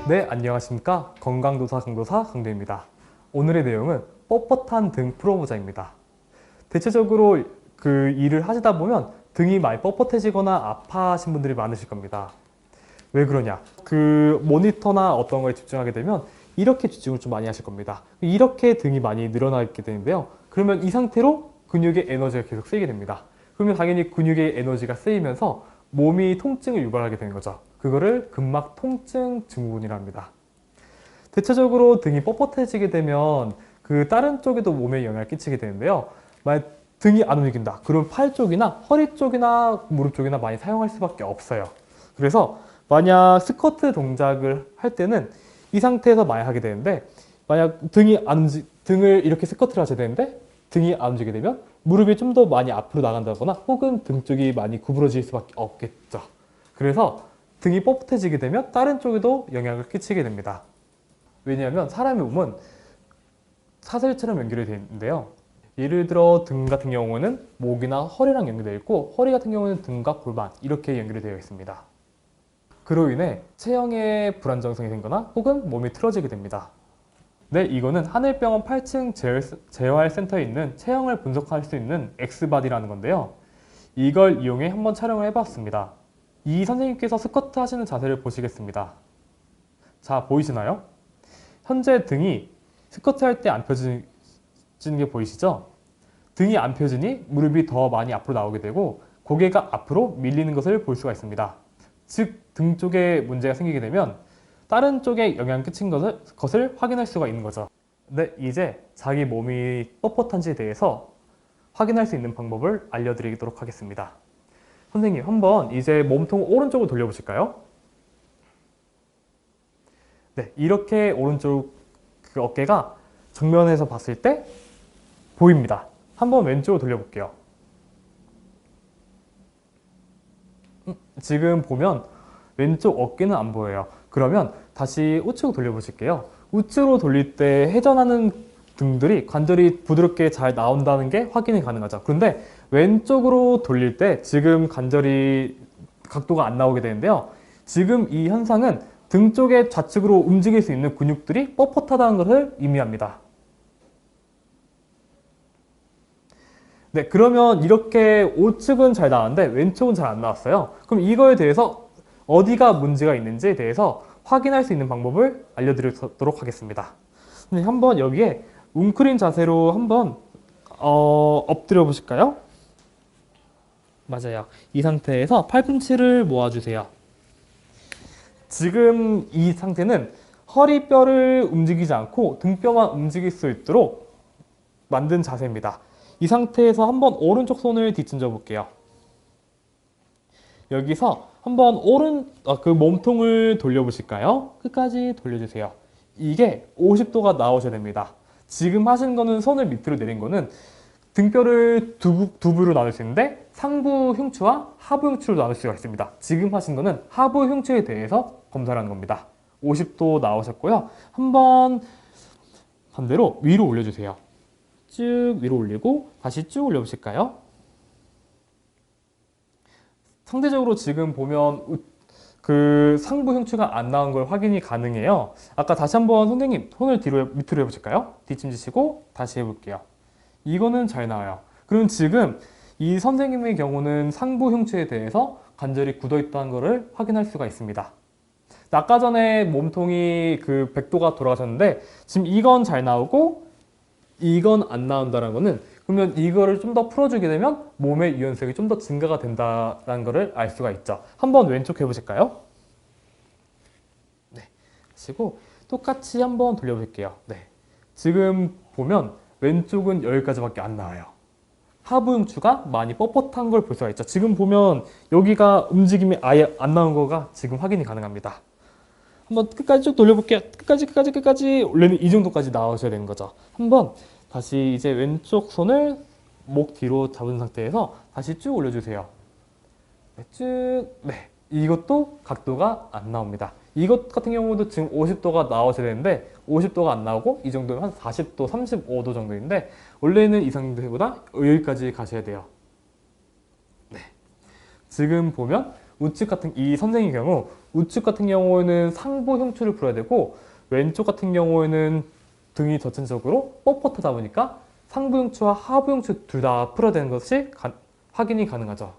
네, 안녕하십니까. 건강도사 강도사 강대입니다. 오늘의 내용은 뻣뻣한 등 풀어보자입니다. 대체적으로 그 일을 하시다 보면 등이 많이 뻣뻣해지거나 아파하신 분들이 많으실 겁니다. 왜 그러냐? 그 모니터나 어떤 거에 집중하게 되면 이렇게 집중을 좀 많이 하실 겁니다. 이렇게 등이 많이 늘어나게 되는데요. 그러면 이 상태로 근육의 에너지가 계속 쓰이게 됩니다. 그러면 당연히 근육의 에너지가 쓰이면서 몸이 통증을 유발하게 되는 거죠. 그거를 근막 통증 증후군이라 합니다. 대체적으로 등이 뻣뻣해지게 되면 그 다른 쪽에도 몸에 영향을 끼치게 되는데요. 만약 등이 안 움직인다. 그럼 팔 쪽이나 허리 쪽이나 무릎 쪽이나 많이 사용할 수밖에 없어요. 그래서 만약 스쿼트 동작을 할 때는 이 상태에서 많이 하게 되는데, 만약 등을 이렇게 스쿼트를 하셔야 되는데 등이 안 움직이게 되면 무릎이 좀 더 많이 앞으로 나간다거나 혹은 등 쪽이 많이 구부러질 수밖에 없겠죠. 그래서 등이 뻣뻣해지게 되면 다른 쪽에도 영향을 끼치게 됩니다. 왜냐하면 사람의 몸은 사슬처럼 연결이 되어 있는데요. 예를 들어 등 같은 경우는 목이나 허리랑 연결되어 있고, 허리 같은 경우는 등과 골반 이렇게 연결이 되어 있습니다. 그로 인해 체형에 불안정성이 생기거나 혹은 몸이 틀어지게 됩니다. 네, 이거는 하늘병원 8층 재활센터에 있는 체형을 분석할 수 있는 엑스바디라는 건데요. 이걸 이용해 한번 촬영을 해봤습니다. 이 선생님께서 스쿼트 하시는 자세를 보시겠습니다. 자, 보이시나요? 현재 등이 스쿼트 할 때 안 펴지는 게 보이시죠? 등이 안 펴지니 무릎이 더 많이 앞으로 나오게 되고 고개가 앞으로 밀리는 것을 볼 수가 있습니다. 즉, 등 쪽에 문제가 생기게 되면 다른 쪽에 영향을 끼친 것을 확인할 수가 있는 거죠. 네, 이제 자기 몸이 뻣뻣한지에 대해서 확인할 수 있는 방법을 알려드리도록 하겠습니다. 선생님, 한번 이제 몸통 오른쪽으로 돌려보실까요? 네, 이렇게 오른쪽 그 어깨가 정면에서 봤을 때 보입니다. 한번 왼쪽으로 돌려볼게요. 지금 보면 왼쪽 어깨는 안 보여요. 그러면 다시 우측으로 돌려보실게요. 우측으로 돌릴 때 회전하는 등들이 관절이 부드럽게 잘 나온다는 게 확인이 가능하죠. 그런데 왼쪽으로 돌릴 때 지금 관절이 각도가 안 나오게 되는데요. 지금 이 현상은 등 쪽에 좌측으로 움직일 수 있는 근육들이 뻣뻣하다는 것을 의미합니다. 네, 그러면 이렇게 우측은 잘 나왔는데 왼쪽은 잘 안 나왔어요. 그럼 이거에 대해서 어디가 문제가 있는지에 대해서 확인할 수 있는 방법을 알려드리도록 하겠습니다. 한번 여기에 웅크린 자세로 한번 엎드려 보실까요? 맞아요. 이 상태에서 팔꿈치를 모아주세요. 지금 이 상태는 허리뼈를 움직이지 않고 등뼈만 움직일 수 있도록 만든 자세입니다. 이 상태에서 한번 오른쪽 손을 뒤집어 볼게요. 여기서 한번 그 몸통을 돌려보실까요? 끝까지 돌려주세요. 이게 50도가 나오셔야 됩니다. 지금 하시는 거는 손을 밑으로 내린 거는 등뼈를 두 부로 나눌 수 있는데 상부 흉추와 하부 흉추로 나눌 수가 있습니다. 지금 하신 거는 하부 흉추에 대해서 검사를 하는 겁니다. 50도 나오셨고요. 한번 반대로 위로 올려주세요. 쭉 위로 올리고 다시 쭉 올려보실까요? 상대적으로 지금 보면 그 상부 흉추가 안 나온 걸 확인이 가능해요. 아까 다시 한번 선생님 손을 밑으로 해보실까요? 뒤침지시고 다시 해볼게요. 이거는 잘 나와요. 그럼 지금 이 선생님의 경우는 상부 흉추에 대해서 관절이 굳어 있다는 것을 확인할 수가 있습니다. 아까 전에 몸통이 그 100도가 돌아가셨는데 지금 이건 잘 나오고 이건 안 나온다는 거는, 그러면 이거를 좀 더 풀어주게 되면 몸의 유연성이 좀 더 증가가 된다는 것을 알 수가 있죠. 한번 왼쪽 해보실까요? 네, 하시고 똑같이 한번 돌려볼게요. 네, 지금 보면 왼쪽은 여기까지밖에 안 나와요. 하부 흉추가 많이 뻣뻣한 걸 볼 수가 있죠. 지금 보면 여기가 움직임이 아예 안 나온 거가 지금 확인이 가능합니다. 한번 끝까지 쭉 돌려볼게요. 끝까지 원래는 이 정도까지 나오셔야 되는 거죠. 한번 다시 이제 왼쪽 손을 목 뒤로 잡은 상태에서 다시 쭉 올려주세요. 네, 쭉. 네, 이것도 각도가 안 나옵니다. 이것 같은 경우도 지금 50도가 나오셔야 되는데 50도가 안 나오고 이 정도면 한 40도, 35도 정도인데 원래는 이 상태보다 여기까지 가셔야 돼요. 네, 지금 보면 우측 같은 이 선생의 경우 우측 같은 경우에는 상부 흉추를 풀어야 되고 왼쪽 같은 경우에는 등이 전체적으로 뻣뻣하다 보니까 상부 흉추와 하부 흉추 둘 다 풀어야 되는 것이 확인이 가능하죠.